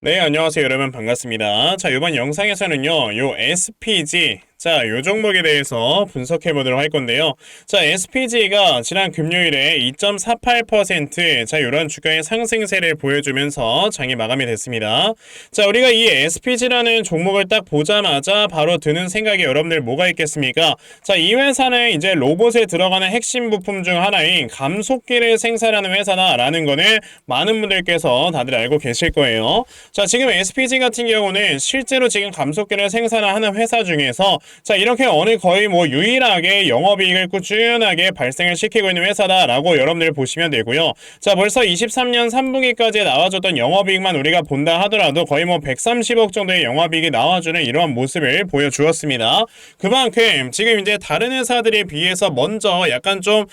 네, 안녕하세요. 여러분 반갑습니다. 자, 이번 영상에서는요, 요 SPG, 자, 요 종목에 대해서 분석해 보도록 할 건데요. 자, SPG가 지난 금요일에 2.48%, 자, 요런 주가의 상승세를 보여주면서 장이 마감이 됐습니다. 자, 우리가 이 SPG라는 종목을 딱 보자마자 바로 드는 생각이 여러분들 뭐가 있겠습니까? 자, 이 회사는 이제 로봇에 들어가는 핵심 부품 중 하나인 감속기를 생산하는 회사다라는 거는 많은 분들께서 다들 알고 계실 거예요. 자, 지금 SPG 같은 경우는 실제로 지금 감속기를 생산하는 회사 중에서 자, 이렇게 거의 유일하게 영업이익을 꾸준하게 발생을 시키고 있는 회사다라고 여러분들 보시면 되고요. 자, 벌써 23년 3분기까지 나와줬던 영업이익만 우리가 본다 하더라도 거의 130억 정도의 영업이익이 나와주는 이러한 모습을 보여주었습니다. 그만큼 지금 이제 다른 회사들에 비해서 먼저 약간 좀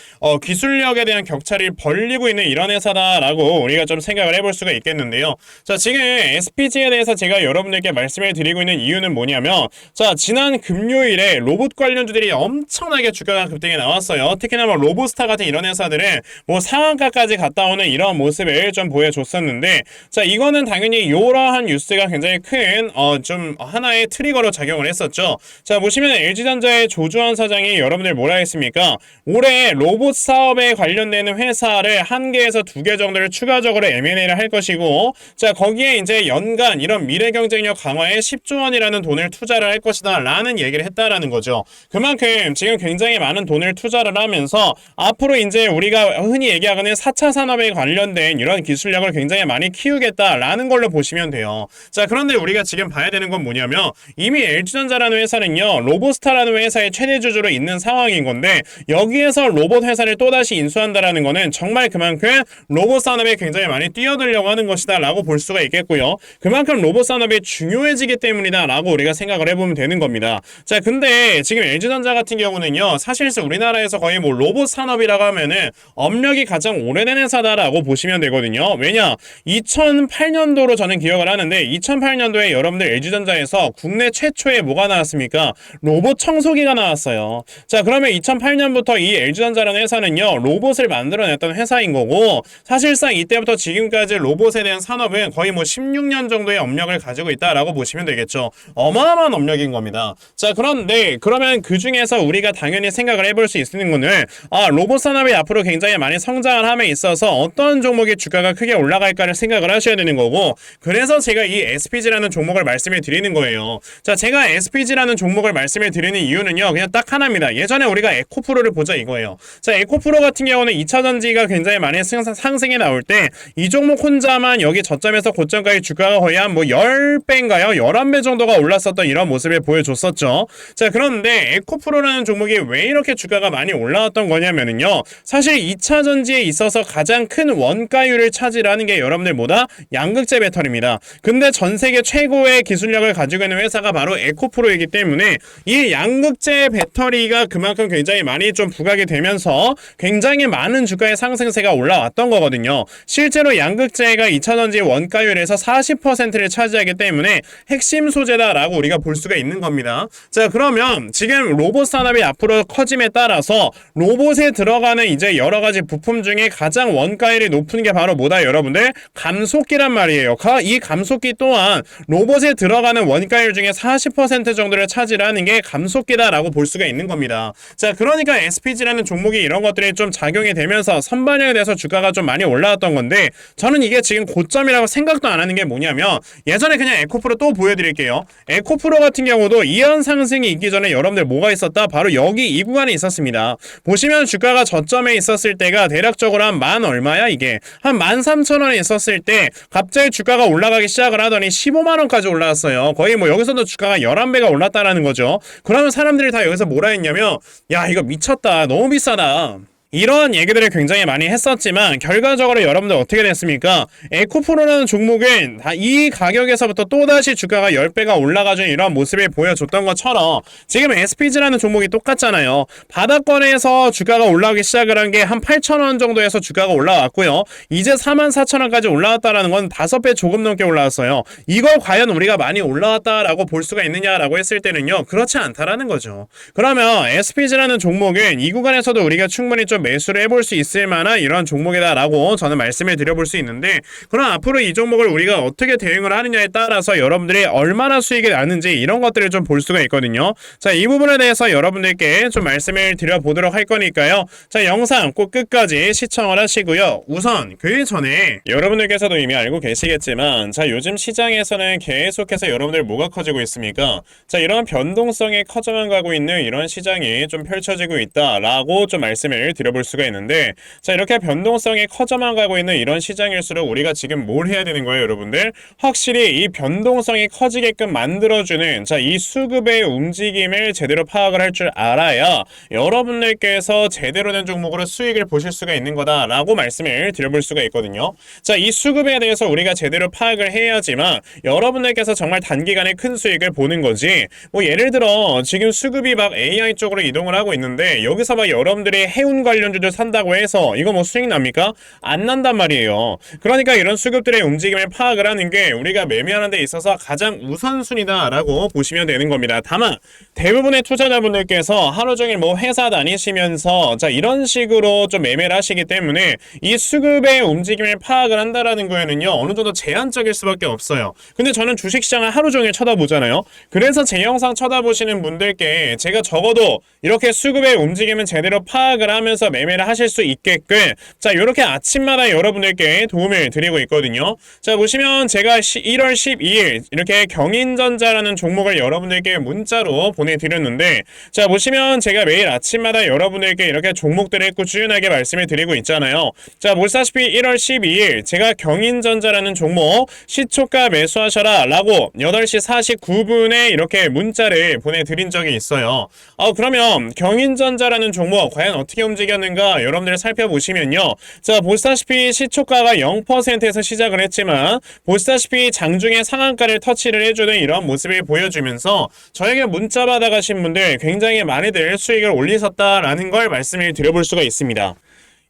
기술력에 대한 격차를 벌리고 있는 이런 회사다라고 우리가 좀 생각을 해볼 수가 있겠는데요. 자, 지금 SPG에 대해서 제가 여러분들께 말씀을 드리고 있는 이유는 뭐냐면, 자, 지난 금요일에 로봇 관련주들이 엄청나게 주가가 급등이 나왔어요. 특히나 로보스타 같은 이런 회사들은 상한가까지 갔다 오는 이런 모습을 좀 보여줬었는데, 자, 이거는 당연히 이러한 뉴스가 굉장히 큰 좀 하나의 트리거로 작용을 했었죠. 자, 보시면 LG전자의 조주환 사장이 여러분들 뭐라 했습니까? 올해 로봇 사업에 관련되는 회사를 1개에서 2개 정도를 추가적으로 M&A를 할 것이고, 자, 거기에 이제 연간 이런 미래 경쟁력 강화에 10조 원이라는 돈을 투자를 할 것이다 라는 얘기를 했다라는 거죠. 그만큼 지금 굉장히 많은 돈을 투자를 하면서 앞으로 이제 우리가 흔히 얘기하는 4차 산업에 관련된 이런 기술력을 굉장히 많이 키우겠다라는 걸로 보시면 돼요. 자, 그런데 우리가 지금 봐야 되는 건 뭐냐면, 이미 LG전자라는 회사는요, 로보스타라는 회사의 최대 주주로 있는 상황인 건데, 여기에서 로봇 회사를 또다시 인수한다라는 거는 정말 그만큼 로봇 산업에 굉장히 많이 뛰어들려고 하는 것이다 라고 볼 수가 있겠고요. 그만큼 로봇 산업이 중요해지기 때문이다 라고 우리가 생각을 해보면 되는 겁니다. 자, 근데 지금 LG전자 같은 경우는요, 사실상 우리나라에서 거의 로봇 산업이라고 하면은 업력이 가장 오래된 회사다라고 보시면 되거든요. 왜냐, 2008년도로 저는 기억을 하는데, 2008년도에 여러분들 LG전자에서 국내 최초의 뭐가 나왔습니까? 로봇 청소기가 나왔어요. 자, 그러면 2008년부터 이 LG전자라는 회사는요, 로봇을 만들어냈던 회사인 거고, 사실상 이때부터 지금까지 로봇에 대한 산업은 거의 16년 정도의 업력을 가지고 있다라고 보시면 되겠죠. 어마어마한 업력인 겁니다. 자, 그런데 그러면 그 중에서 우리가 당연히 생각을 해볼 수 있는 거는, 로봇 산업이 앞으로 굉장히 많이 성장을 함에 있어서 어떤 종목의 주가가 크게 올라갈까를 생각을 하셔야 되는 거고, 그래서 제가 이 SPG라는 종목을 말씀을 드리는 거예요. 자, 제가 SPG라는 종목을 말씀을 드리는 이유는요, 그냥 딱 하나입니다. 예전에 우리가 에코프로를 보자 이거예요. 자, 에코프로 같은 경우는 2차 전지가 굉장히 많이 상승이 나올 때 이 종목 혼자만 여기 저점에서 고점까지 주가가 거의 한 10배인가요? 11배 정도가 올랐었던 이런 모습을 보여줬었죠. 자, 그런데 에코프로라는 종목이 왜 이렇게 주가가 많이 올라왔던 거냐면요, 사실 2차 전지에 있어서 가장 큰 원가율을 차지하는 게 여러분들 뭐다? 양극재 배터리입니다. 근데 전 세계 최고의 기술력을 가지고 있는 회사가 바로 에코프로이기 때문에 이 양극재 배터리가 그만큼 굉장히 많이 좀 부각이 되면서 굉장히 많은 주가의 상승세가 올라왔던 거거든요. 실제로 양극재가 2차 전지의 원가율에서 40%를 차지하기 때문에 핵심 소재다라고 우리가 볼 수가 있는 겁니다. 자, 그러면 지금 로봇 산업이 앞으로 커짐에 따라서 로봇에 들어가는 이제 여러 가지 부품 중에 가장 원가율이 높은 게 바로 뭐다, 여러분들? 감속기란 말이에요. 이 감속기 또한 로봇에 들어가는 원가율 중에 40% 정도를 차지하는 게 감속기다라고 볼 수가 있는 겁니다. 자, 그러니까 SPG라는 종목이 이런 것들이 좀 작용이 되면서 선반영이 돼서 주가가 좀 많이 올라왔던 건데, 저는 이게 지금 고점이라고 생각도 안 하는 게 뭐냐면, 예전에 그냥 에코프로 또 보여드릴게요. 에코프로 같은 경우도 이런 상승이 있기 전에 여러분들 뭐가 있었다? 바로 여기 이 구간에 있었습니다. 보시면 주가가 저점에 있었을 때가 대략적으로 한 만 얼마야 이게? 한 13,000원에 있었을 때 갑자기 주가가 올라가기 시작을 하더니 15만원까지 올라왔어요. 거의 여기서도 주가가 11배가 올랐다라는 거죠. 그러면 사람들이 다 여기서 뭐라 했냐면, 야, 이거 미쳤다, 너무 비싸다, 이런 얘기들을 굉장히 많이 했었지만 결과적으로 여러분들 어떻게 됐습니까? 에코프로라는 종목은 이 가격에서부터 또다시 주가가 10배가 올라가준 이런 모습을 보여줬던 것처럼 지금 SPG라는 종목이 똑같잖아요. 바닥권에서 주가가 올라가기 시작을 한 게 한 8,000원 정도에서 주가가 올라왔고요. 이제 44,000원까지 올라왔다라는 건 5배 조금 넘게 올라왔어요. 이걸 과연 우리가 많이 올라왔다라고 볼 수가 있느냐라고 했을 때는요, 그렇지 않다라는 거죠. 그러면 SPG라는 종목은 이 구간에서도 우리가 충분히 좀 매수를 해볼 수 있을 만한 이런 종목이다라고 저는 말씀을 드려볼 수 있는데, 그럼 앞으로 이 종목을 우리가 어떻게 대응을 하느냐에 따라서 여러분들이 얼마나 수익이 나는지 이런 것들을 좀 볼 수가 있거든요. 자, 이 부분에 대해서 여러분들께 좀 말씀을 드려보도록 할 거니까요. 자, 영상 꼭 끝까지 시청을 하시고요. 우선 그 전에 여러분들께서도 이미 알고 계시겠지만, 자, 요즘 시장에서는 계속해서 여러분들 뭐가 커지고 있습니까? 자, 이런 변동성이 커져만 가고 있는 이런 시장이 좀 펼쳐지고 있다라고 좀 말씀을 드려볼 수가 있는데, 자, 이렇게 변동성이 커져만 가고 있는 이런 시장일수록 우리가 지금 뭘 해야 되는 거예요, 여러분들? 확실히 이 변동성이 커지게끔 만들어주는, 자, 이 수급의 움직임을 제대로 파악을 할 줄 알아야 여러분들께서 제대로 된 종목으로 수익을 보실 수가 있는 거다라고 말씀을 드려볼 수가 있거든요. 자, 이 수급에 대해서 우리가 제대로 파악을 해야지만 여러분들께서 정말 단기간에 큰 수익을 보는 거지, 뭐 예를 들어 지금 수급이 막 AI 쪽으로 이동을 하고 있는데 여기서 막 여러분들이 해운 관련주들 산다고 해서 이거 뭐 수익 납니까? 안 난단 말이에요. 그러니까 이런 수급들의 움직임을 파악을 하는 게 우리가 매매하는 데 있어서 가장 우선순위다라고 보시면 되는 겁니다. 다만 대부분의 투자자분들께서 하루 종일 뭐 회사 다니시면서 자, 이런 식으로 좀 매매를 하시기 때문에 이 수급의 움직임을 파악을 한다라는 거에는요, 어느 정도 제한적일 수밖에 없어요. 근데 저는 주식시장을 하루 종일 쳐다보잖아요. 그래서 제 영상 쳐다보시는 분들께 제가 적어도 이렇게 수급의 움직임은 제대로 파악을 하면서 매매를 하실 수 있게끔, 자, 이렇게 아침마다 여러분들께 도움을 드리고 있거든요. 자, 보시면 제가 1월 12일 이렇게 경인전자라는 종목을 여러분들께 문자로 보내드렸는데, 자, 보시면 제가 매일 아침마다 여러분들께 이렇게 종목들을 꾸준하게 말씀을 드리고 있잖아요. 자, 보시다시피 1월 12일 제가 경인전자라는 종목 시초가 매수하셔라 라고 8시 49분에 이렇게 문자를 보내드린 적이 있어요. 그러면 경인전자라는 종목 과연 어떻게 움직였는가 여러분들 살펴보시면요, 자, 보시다시피 시초가가 0%에서 시작을 했지만 보시다시피 장중에 상한가를 터치를 해주는 이런 모습을 보여주면서 저에게 문자 받아가신 분들 굉장히 많이들 수익을 올리셨다라는 걸 말씀을 드려볼 수가 있습니다.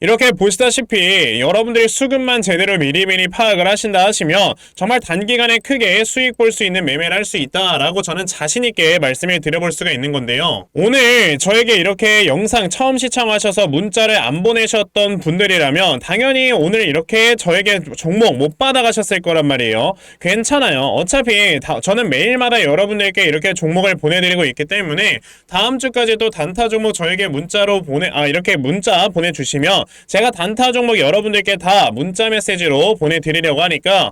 이렇게 보시다시피 여러분들이 수급만 제대로 미리미리 파악을 하신다 하시면 정말 단기간에 크게 수익 볼 수 있는 매매를 할 수 있다라고 저는 자신있게 말씀을 드려볼 수가 있는 건데요. 오늘 저에게 이렇게 영상 처음 시청하셔서 문자를 안 보내셨던 분들이라면 당연히 오늘 이렇게 저에게 종목 못 받아가셨을 거란 말이에요. 괜찮아요. 어차피 저는 매일마다 여러분들께 이렇게 종목을 보내드리고 있기 때문에 다음 주까지 또 단타 종목 저에게 문자로 이렇게 문자 보내주시면 제가 단타 종목 여러분들께 다 문자 메시지로 보내드리려고 하니까,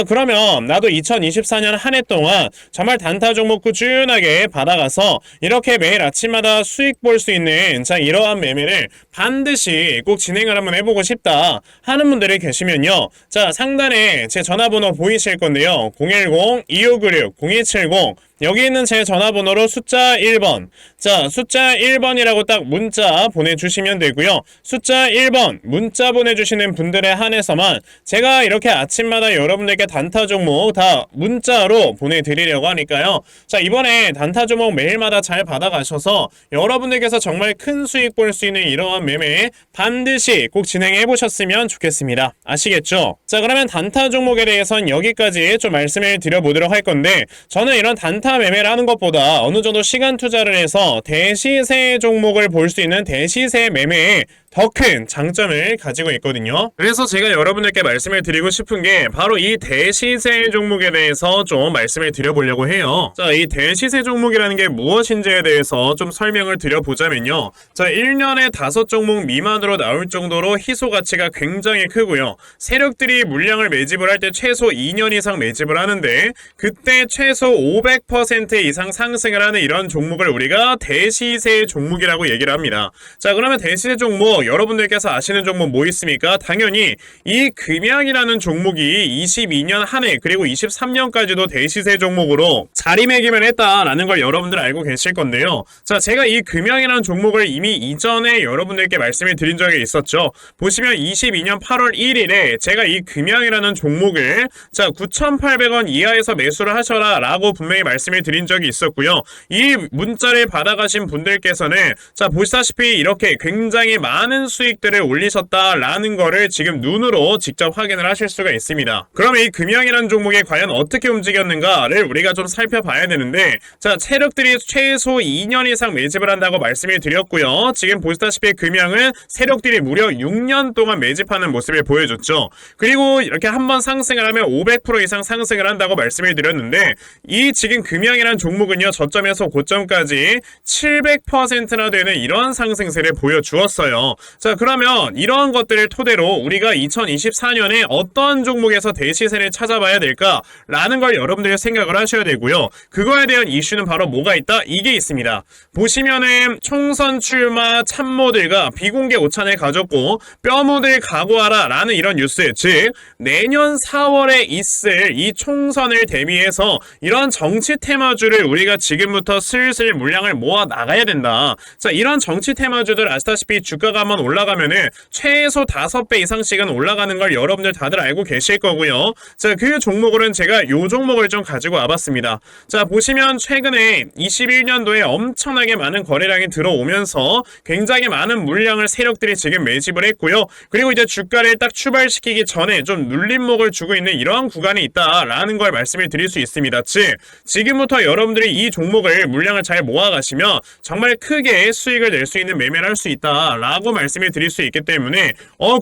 그러면 나도 2024년 한 해 동안 정말 단타 종목 꾸준하게 받아가서 이렇게 매일 아침마다 수익 볼 수 있는, 자, 이러한 매매를 반드시 꼭 진행을 한번 해보고 싶다 하는 분들이 계시면요, 자, 상단에 제 전화번호 보이실 건데요, 010-2596-0270 여기 있는 제 전화번호로 숫자 1번, 자, 숫자 1번이라고 딱 문자 보내주시면 되고요. 숫자 1번 문자 보내주시는 분들에 한해서만 제가 이렇게 아침마다 여러분들께 단타 종목 다 문자로 보내드리려고 하니까요. 자, 이번에 단타 종목 매일마다 잘 받아가셔서 여러분들께서 정말 큰 수익 볼 수 있는 이러한 매매 반드시 꼭 진행해 보셨으면 좋겠습니다. 아시겠죠? 자, 그러면 단타 종목에 대해서는 여기까지 좀 말씀을 드려보도록 할 건데, 저는 이런 단타 매매를 하는 것보다 어느 정도 시간 투자를 해서 대시세 종목을 볼 수 있는 대시세 매매에 더 큰 장점을 가지고 있거든요. 그래서 제가 여러분들께 말씀을 드리고 싶은 게 바로 이 대시세 종목에 대해서 좀 말씀을 드려보려고 해요. 자, 이 대시세 종목이라는 게 무엇인지에 대해서 좀 설명을 드려보자면요, 자, 1년에 5종목 미만으로 나올 정도로 희소 가치가 굉장히 크고요. 세력들이 물량을 매집을 할 때 최소 2년 이상 매집을 하는데 그때 최소 500% 이상 상승을 하는 이런 종목을 우리가 대시세 종목이라고 얘기를 합니다. 자, 그러면 대시세 종목 여러분들께서 아시는 종목 뭐 있습니까? 당연히 이 금양이라는 종목이 22년 한 해 그리고 23년까지도 대시세 종목으로 자리매김을 했다라는 걸 여러분들 알고 계실 건데요. 자, 제가 이 금양이라는 종목을 이미 이전에 여러분들께 말씀을 드린 적이 있었죠. 보시면 22년 8월 1일에 제가 이 금양이라는 종목을, 자, 9,800원 이하에서 매수를 하셔라 라고 분명히 말씀을 드린 적이 있었고요. 이 문자를 받아가신 분들께서는, 자, 보시다시피 이렇게 굉장히 많은 많은 수익들을 올리셨다라는 거를 지금 눈으로 직접 확인을 하실 수가 있습니다. 그럼 이 금양이라는 종목이 과연 어떻게 움직였는가를 우리가 좀 살펴봐야 되는데, 자, 세력들이 최소 2년 이상 매집을 한다고 말씀을 드렸고요. 지금 보시다시피 금양은 세력들이 무려 6년 동안 매집하는 모습을 보여줬죠. 그리고 이렇게 한번 상승을 하면 500% 이상 상승을 한다고 말씀을 드렸는데, 이 지금 금양이라는 종목은요, 저점에서 고점까지 700%나 되는 이런 상승세를 보여주었어요. 자, 그러면 이러한 것들을 토대로 우리가 2024년에 어떤 종목에서 대시세를 찾아봐야 될까라는 걸 여러분들이 생각을 하셔야 되고요. 그거에 대한 이슈는 바로 뭐가 있다? 이게 있습니다. 보시면은 총선 출마 참모들과 비공개 오찬을 가졌고 뼈묻을 각오하라 라는 이런 뉴스, 즉 내년 4월에 있을 이 총선을 대비해서 이런 정치 테마주를 우리가 지금부터 슬슬 물량을 모아 나가야 된다. 자, 이런 정치 테마주들 아시다시피 주가가 한번 올라가면은 최소 5배 이상씩은 올라가는 걸 여러분들 다들 알고 계실 거고요. 자, 그 종목으로는 제가 요 종목을 좀 가지고 와봤습니다. 자, 보시면 최근에 21년도에 엄청나게 많은 거래량이 들어오면서 굉장히 많은 물량을 세력들이 지금 매집을 했고요. 그리고 이제 주가를 딱 출발시키기 전에 좀 눌림목을 주고 있는 이러한 구간이 있다라는 걸 말씀을 드릴 수 있습니다. 즉, 지금부터 여러분들이 이 종목을 물량을 잘 모아가시면 정말 크게 수익을 낼 수 있는 매매를 할 수 있다라고 말씀을 드릴 수 있기 때문에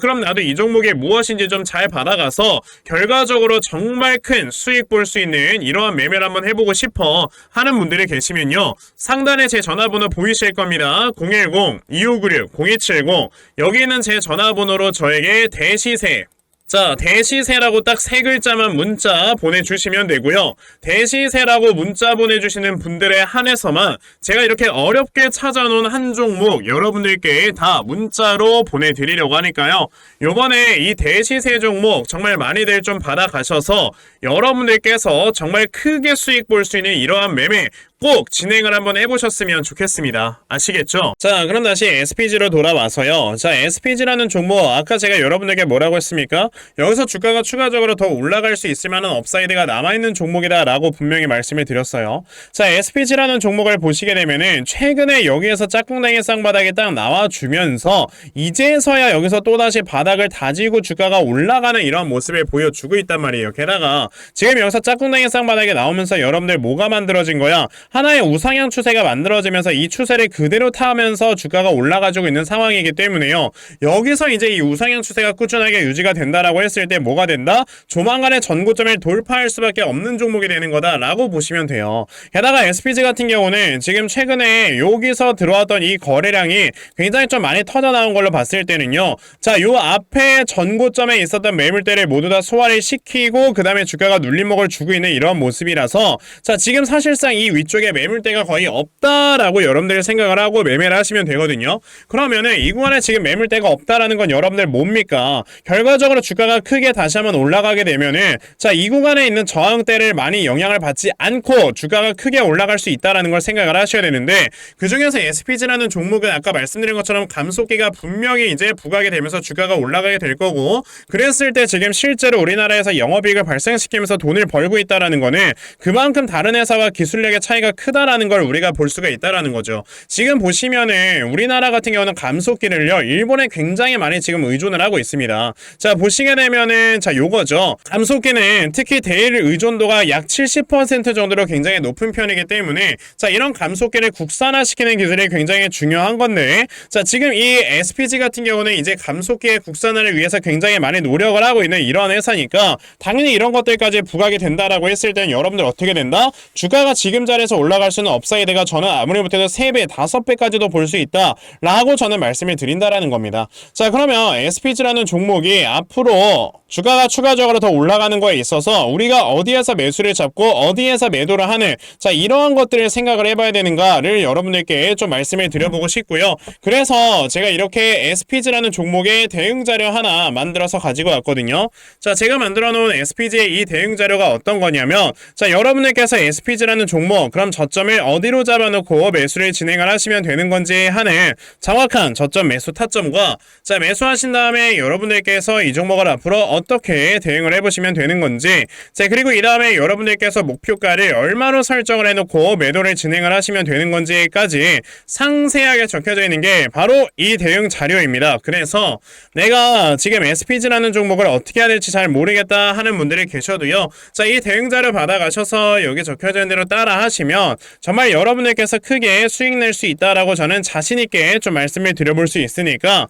그럼 나도 이 종목이 무엇인지 좀 잘 받아가서 결과적으로 정말 큰 수익 볼 수 있는 이러한 매매를 한번 해보고 싶어 하는 분들이 계시면요, 상단에 제 전화번호 보이실 겁니다. 010-2596-0270 여기 있는 제 전화번호로 저에게 대시세, 자, 대시세라고 딱 3글자만 문자 보내주시면 되고요. 대시세라고 문자 보내주시는 분들에 한해서만 제가 이렇게 어렵게 찾아놓은 한 종목 여러분들께 다 문자로 보내드리려고 하니까요. 요번에 이 대시세 종목 정말 많이들 좀 받아가셔서 여러분들께서 정말 크게 수익 볼 수 있는 이러한 매매 꼭 진행을 한번 해보셨으면 좋겠습니다. 아시겠죠? 자, 그럼 다시 SPG로 돌아와서요. 자, SPG라는 종목 아까 제가 여러분들께 뭐라고 했습니까? 여기서 주가가 추가적으로 더 올라갈 수 있을 만한 업사이드가 남아있는 종목이다 라고 분명히 말씀을 드렸어요. 자, SPG라는 종목을 보시게 되면은 최근에 여기에서 짝꿍댕이 쌍바닥이 딱 나와주면서 이제서야 여기서 또다시 바닥을 다지고 주가가 올라가는 이런 모습을 보여주고 있단 말이에요. 게다가 지금 여기서 짝꿍댕이 쌍바닥이 나오면서 여러분들 뭐가 만들어진 거야? 하나의 우상향 추세가 만들어지면서 이 추세를 그대로 타면서 주가가 올라가지고 있는 상황이기 때문에요. 여기서 이제 이 우상향 추세가 꾸준하게 유지가 된다라고 했을 때 뭐가 된다? 조만간에 전고점을 돌파할 수밖에 없는 종목이 되는 거다라고 보시면 돼요. 게다가 SPG 같은 경우는 지금 최근에 여기서 들어왔던 이 거래량이 굉장히 좀 많이 터져 나온 걸로 봤을 때는요. 자, 요 앞에 전고점에 있었던 매물대를 모두 다 소화를 시키고 그 다음에 주가가 눌림목을 주고 있는 이런 모습이라서, 자, 지금 사실상 이 위쪽에 매물대가 거의 없다라고 여러분들이 생각을 하고 매매를 하시면 되거든요. 그러면은 이 구간에 지금 매물대가 없다라는 건 여러분들 뭡니까? 결과적으로 주가가 크게 다시 한번 올라가게 되면은, 자, 이 구간에 있는 저항대를 많이 영향을 받지 않고 주가가 크게 올라갈 수 있다라는 걸 생각을 하셔야 되는데, 그 중에서 SPG라는 종목은 아까 말씀드린 것처럼 감속기가 분명히 이제 부각이 되면서 주가가 올라가게 될 거고, 그랬을 때 지금 실제로 우리나라에서 영업이익을 발생시키면서 돈을 벌고 있다라는 거는 그만큼 다른 회사와 기술력의 차이가 크다라는 걸 우리가 볼 수가 있다라는 거죠. 지금 보시면은 우리나라 같은 경우는 감속기를요, 일본에 굉장히 많이 지금 의존을 하고 있습니다. 자, 보시게 되면은, 자, 요거죠. 감속기는 특히 대일 의존도가 약 70% 정도로 굉장히 높은 편이기 때문에, 자, 이런 감속기를 국산화시키는 기술이 굉장히 중요한 건데, 자, 지금 이 SPG 같은 경우는 이제 감속기의 국산화를 위해서 굉장히 많이 노력을 하고 있는 이러한 회사니까 당연히 이런 것들까지 부각이 된다라고 했을 때는 여러분들 어떻게 된다? 주가가 지금 자리에서 올라갈 수는 업사이드가 저는 아무리 못해도 3배, 5배까지도 볼 수 있다 라고 저는 말씀을 드린다라는 겁니다. 자, 그러면 SPG라는 종목이 앞으로 주가가 추가적으로 더 올라가는 거에 있어서 우리가 어디에서 매수를 잡고 어디에서 매도를 하는, 자, 이러한 것들을 생각을 해봐야 되는가를 여러분들께 좀 말씀을 드려보고 싶고요. 그래서 제가 이렇게 SPG라는 종목의 대응 자료 하나 만들어서 가지고 왔거든요. 자, 제가 만들어 놓은 SPG의 이 대응 자료가 어떤 거냐면, 자, 여러분들께서 SPG라는 종목, 그럼 그럼 저점을 어디로 잡아놓고 매수를 진행을 하시면 되는 건지 하는 정확한 저점 매수 타점과 자 매수하신 다음에 여러분들께서 이 종목을 앞으로 어떻게 대응을 해보시면 되는 건지 자 그리고 이 다음에 여러분들께서 목표가를 얼마로 설정을 해놓고 매도를 진행을 하시면 되는 건지까지 상세하게 적혀져 있는 게 바로 이 대응 자료입니다. 그래서 내가 지금 SPG라는 종목을 어떻게 해야 될지 잘 모르겠다 하는 분들이 계셔도요. 자, 이 대응 자료 받아가셔서 여기 적혀져 있는 대로 따라 하시면 정말 여러분들께서 크게 수익 낼 수 있다라고 저는 자신 있게 좀 말씀을 드려볼 수 있으니까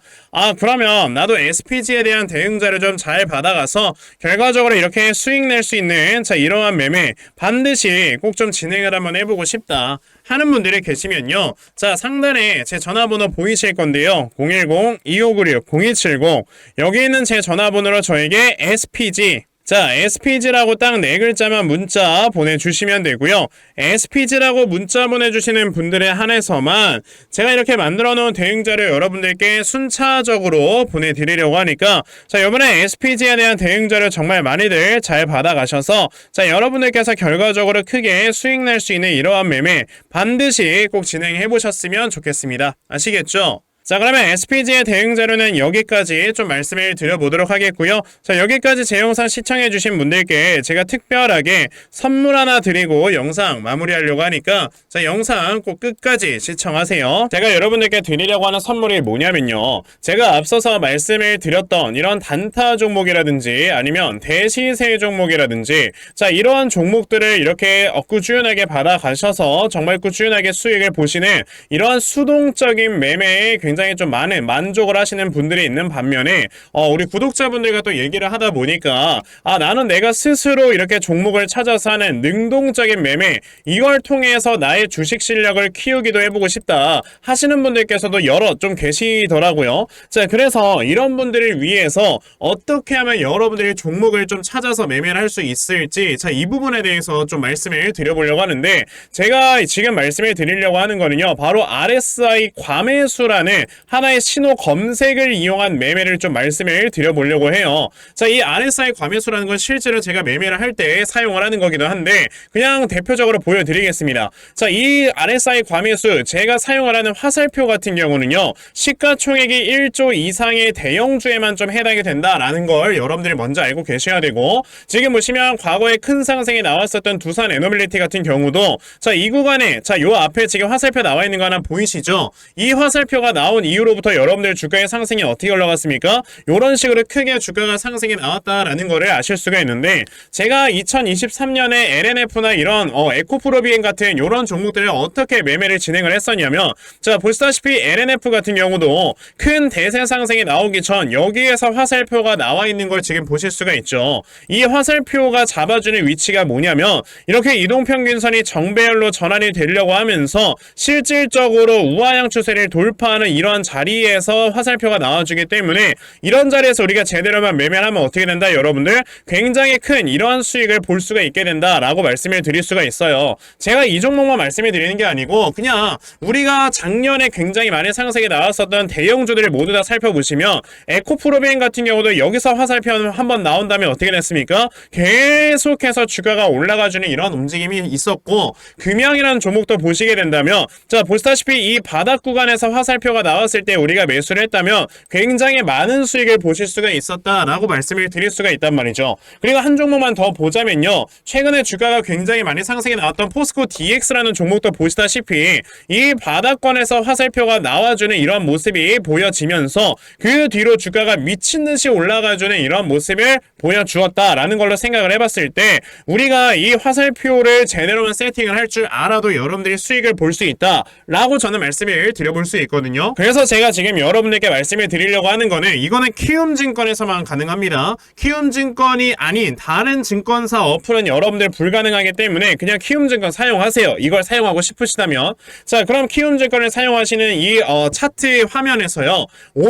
그러면 나도 SPG에 대한 대응 자료 좀 잘 받아가서 결과적으로 이렇게 수익 낼 수 있는 자 이러한 매매 반드시 꼭 좀 진행을 한번 해보고 싶다 하는 분들이 계시면요. 자 상단에 제 전화번호 보이실 건데요. 010-2596-0270 여기 있는 제 전화번호로 저에게 SPG 자 SPG라고 딱 4글자만 문자 보내주시면 되고요. SPG라고 문자 보내주시는 분들에 한해서만 제가 이렇게 만들어 놓은 대응자료 여러분들께 순차적으로 보내드리려고 하니까 자 이번에 SPG에 대한 대응자료 정말 많이들 잘 받아가셔서 자 여러분들께서 결과적으로 크게 수익 낼 수 있는 이러한 매매 반드시 꼭 진행해 보셨으면 좋겠습니다. 아시겠죠? 자 그러면 SPG의 대응 자료는 여기까지 좀 말씀을 드려보도록 하겠고요. 자 여기까지 제 영상 시청해주신 분들께 제가 특별하게 선물 하나 드리고 영상 마무리하려고 하니까 자 영상 꼭 끝까지 시청하세요. 제가 여러분들께 드리려고 하는 선물이 뭐냐면요. 제가 앞서서 말씀을 드렸던 이런 단타 종목이라든지 아니면 대시세 종목이라든지 자 이러한 종목들을 이렇게 꾸준하게 받아가셔서 정말 꾸준하게 수익을 보시는 이러한 수동적인 매매에 굉장히 좀 많은 만족을 하시는 분들이 있는 반면에 우리 구독자분들과 또 얘기를 하다 보니까 나는 내가 스스로 이렇게 종목을 찾아서 하는 능동적인 매매 이걸 통해서 나의 주식 실력을 키우기도 해보고 싶다 하시는 분들께서도 여러 좀 계시더라고요. 자 그래서 이런 분들을 위해서 어떻게 하면 여러분들이 종목을 좀 찾아서 매매를 할 수 있을지 자 이 부분에 대해서 좀 말씀을 드려보려고 하는데 제가 지금 말씀을 드리려고 하는 거는요 바로 RSI 과매수라는 하나의 신호 검색을 이용한 매매를 좀 말씀을 드려보려고 해요. 자, 이 RSI 과매수라는 건 실제로 제가 매매를 할 때 사용을 하는 거기도 한데 그냥 대표적으로 보여드리겠습니다. 자, 이 RSI 과매수 제가 사용을 하는 화살표 같은 경우는요. 시가총액이 1조 이상의 대형주에만 좀 해당이 된다라는 걸 여러분들이 먼저 알고 계셔야 되고 지금 보시면 과거에 큰 상승이 나왔었던 두산 에너빌리티 같은 경우도 자, 이 구간에 자, 요 앞에 지금 화살표 나와 있는 거 하나 보이시죠? 이 화살표가 나온 이후로부터 여러분들 주가의 상승이 어떻게 올라갔습니까? 이런 식으로 크게 주가가 상승이 나왔다라는 거를 아실 수가 있는데 제가 2023년에 LNF나 이런 에코프로비엔 같은 이런 종목들을 어떻게 매매를 진행을 했었냐면 자 보시다시피 LNF 같은 경우도 큰 대세 상승이 나오기 전 여기에서 화살표가 나와 있는 걸 지금 보실 수가 있죠. 이 화살표가 잡아주는 위치가 뭐냐면 이렇게 이동평균선이 정배열로 전환이 되려고 하면서 실질적으로 우하향 추세를 돌파하는 이러한 자리에서 화살표가 나와주기 때문에 이런 자리에서 우리가 제대로만 매매를 하면 어떻게 된다 여러분들 굉장히 큰 이러한 수익을 볼 수가 있게 된다라고 말씀을 드릴 수가 있어요. 제가 이 종목만 말씀을 드리는 게 아니고 그냥 우리가 작년에 굉장히 많은 상승이 나왔었던 대형주들을 모두 다 살펴보시면 에코프로비엔 같은 경우도 여기서 화살표 한번 나온 다음에 어떻게 됐습니까? 계속해서 주가가 올라가주는 이런 움직임이 있었고 금양이라는 종목도 보시게 된다면 자 보시다시피 이 바닥 구간에서 화살표가 나왔을 때 우리가 매수를 했다면 굉장히 많은 수익을 보실 수가 있었다라고 말씀을 드릴 수가 있단 말이죠. 그리고 한 종목만 더 보자면요. 최근에 주가가 굉장히 많이 상승이 나왔던 포스코 DX라는 종목도 보시다시피 이 바닥권에서 화살표가 나와주는 이런 모습이 보여지면서 그 뒤로 주가가 미친듯이 올라가주는 이런 모습을 보여주었다라는 걸로 생각을 해봤을 때 우리가 이 화살표를 제대로만 세팅을 할 줄 알아도 여러분들이 수익을 볼 수 있다라고 저는 말씀을 드려볼 수 있거든요. 그래서 제가 지금 여러분들께 말씀을 드리려고 하는 거는 이거는 키움증권에서만 가능합니다. 키움증권이 아닌 다른 증권사 어플은 여러분들 불가능하기 때문에 그냥 키움증권 사용하세요. 이걸 사용하고 싶으시다면 자 그럼 키움증권을 사용하시는 이 차트 화면에서요.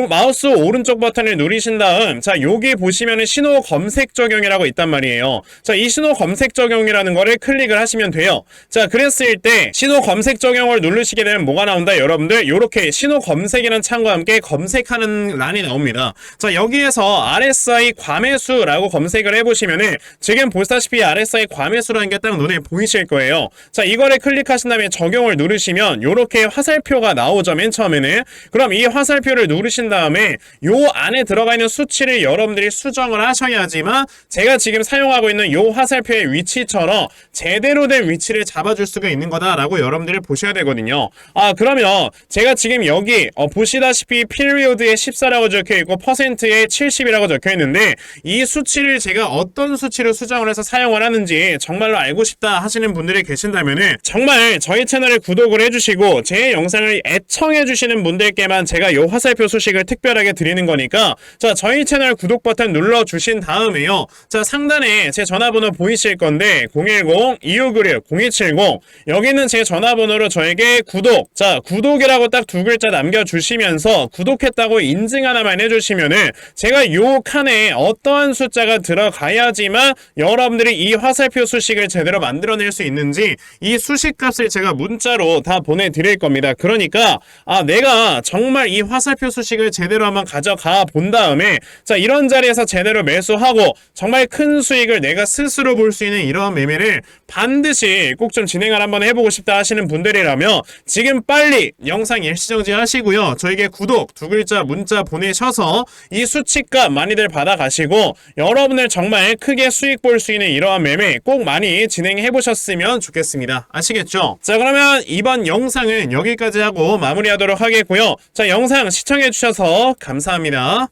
마우스 오른쪽 버튼을 누르신 다음 자 여기 보시면은 신호 검색 적용이라고 있단 말이에요. 자 이 신호 검색 적용이라는 거를 클릭을 하시면 돼요. 자 그랬을 때 신호 검색 적용을 누르시게 되면 뭐가 나온다 여러분들 요렇게 신호 검색 검색이라는 창과 함께 검색하는 란이 나옵니다. 자, 여기에서 RSI 과매수라고 검색을 해보시면은 지금 보시다시피 RSI 과매수라는 게 딱 눈에 보이실 거예요. 자, 이거를 클릭하신 다음에 적용을 누르시면 요렇게 화살표가 나오죠. 맨 처음에는. 그럼 이 화살표를 누르신 다음에 요 안에 들어가 있는 수치를 여러분들이 수정을 하셔야지만 제가 지금 사용하고 있는 요 화살표의 위치처럼 제대로 된 위치를 잡아줄 수가 있는 거다라고 여러분들이 보셔야 되거든요. 그러면 제가 지금 여기 보시다시피 피리오드에 14라고 적혀있고 퍼센트에 70이라고 적혀있는데 이 수치를 제가 어떤 수치로 수정을 해서 사용을 하는지 정말로 알고 싶다 하시는 분들이 계신다면은 정말 저희 채널에 구독을 해주시고 제 영상을 애청해주시는 분들께만 제가 요 화살표 소식을 특별하게 드리는 거니까 자, 저희 채널 구독 버튼 눌러주신 다음에요. 자, 상단에 제 전화번호 보이실 건데 010-2596-0270 여기는 제 전화번호로 저에게 구독, 자, 구독이라고 딱 두 글자 남겨주시면서 구독했다고 인증 하나만 해주시면은 제가 요 칸에 어떠한 숫자가 들어가야지만 여러분들이 이 화살표 수식을 제대로 만들어낼 수 있는지 이 수식값을 제가 문자로 다 보내드릴 겁니다. 그러니까 내가 정말 이 화살표 수식을 제대로 한번 가져가 본 다음에 자, 이런 자리에서 제대로 매수하고 정말 큰 수익을 내가 스스로 볼 수 있는 이러한 매매를 반드시 꼭 좀 진행을 한번 해보고 싶다 하시는 분들이라면 지금 빨리 영상 일시정지 하시고요. 저에게 구독 두 글자 문자 보내셔서 이 수치값 많이들 받아가시고 여러분들 정말 크게 수익 볼 수 있는 이러한 매매 꼭 많이 진행해 보셨으면 좋겠습니다. 아시겠죠? 자, 그러면 이번 영상은 여기까지 하고 마무리하도록 하겠고요. 자, 영상 시청해 주셔서 감사합니다.